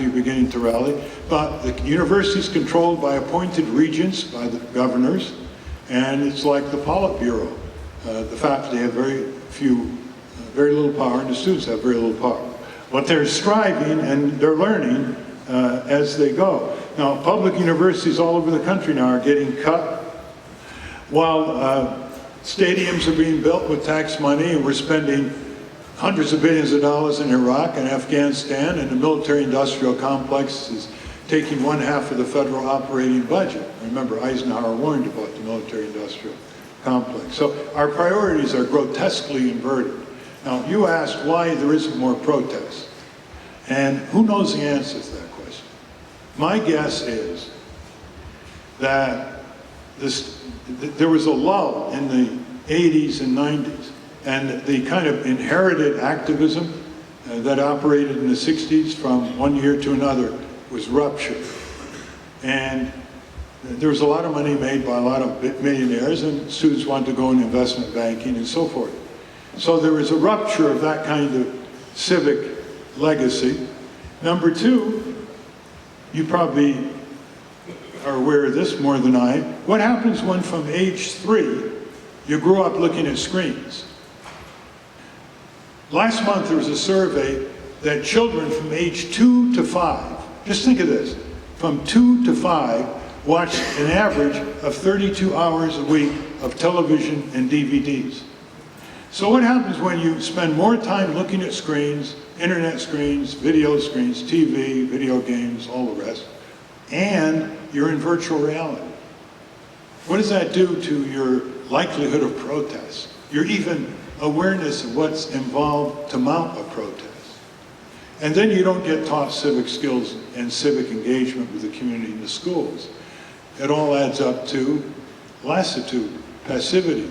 beginning to rally. But the university is controlled by appointed regents, by the governors, and it's like the Politburo. The faculty have very little power, and the students have very little power. But they're striving and they're learning as they go. Now, public universities all over the country now are getting cut, while stadiums are being built with tax money, and we're spending hundreds of billions of dollars in Iraq and Afghanistan, and the military-industrial complex is taking 1/2 of the federal operating budget. Remember, Eisenhower warned about the military-industrial complex. So our priorities are grotesquely inverted. Now, you asked why there isn't more protest. And who knows the answer to that question? My guess is that there was a lull in the 80s and 90s, and the kind of inherited activism that operated in the 60s from one year to another was ruptured. And there was a lot of money made by a lot of millionaires, and students wanted to go into investment banking and so forth. So there was a rupture of that kind of civic legacy. Number two, you probably are aware of this more than I. What happens when from age 3, you grew up looking at screens? Last month there was a survey that children from age 2 to 5, just think of this, from 2 to 5 watch an average of 32 hours a week of television and DVDs. So what happens when you spend more time looking at screens, internet screens, video screens, TV, video games, all the rest, and you're in virtual reality? What does that do to your likelihood of protest, your even awareness of what's involved to mount a protest? And then you don't get taught civic skills and civic engagement with the community in the schools. It all adds up to lassitude, passivity,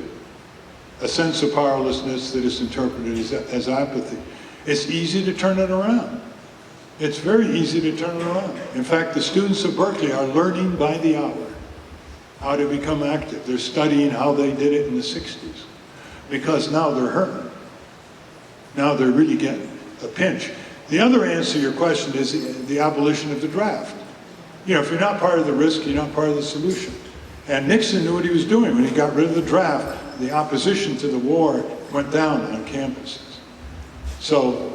a sense of powerlessness that is interpreted as apathy. It's easy to turn it around. It's very easy to turn it around. In fact, the students of Berkeley are learning by the hour how to become active. They're studying how they did it in the 60s, because now they're hurting. Now they're really getting a pinch. The other answer to your question is the abolition of the draft. You know, if you're not part of the risk, you're not part of the solution. And Nixon knew what he was doing. When he got rid of the draft, the opposition to the war went down on campuses. So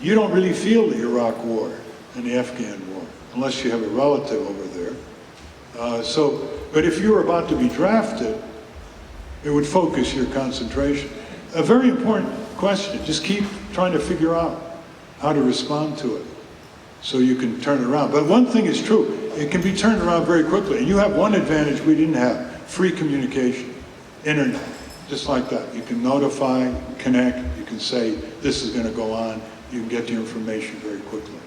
you don't really feel the Iraq war and the Afghan war, unless you have a relative over there. But if you were about to be drafted, it would focus your concentration. A very important question. Just keep trying to figure out how to respond to it so you can turn it around. But one thing is true. It can be turned around very quickly. And you have one advantage we didn't have: free communication, internet, just like that. You can notify, connect, you can say this is going to go on, you can get your information very quickly.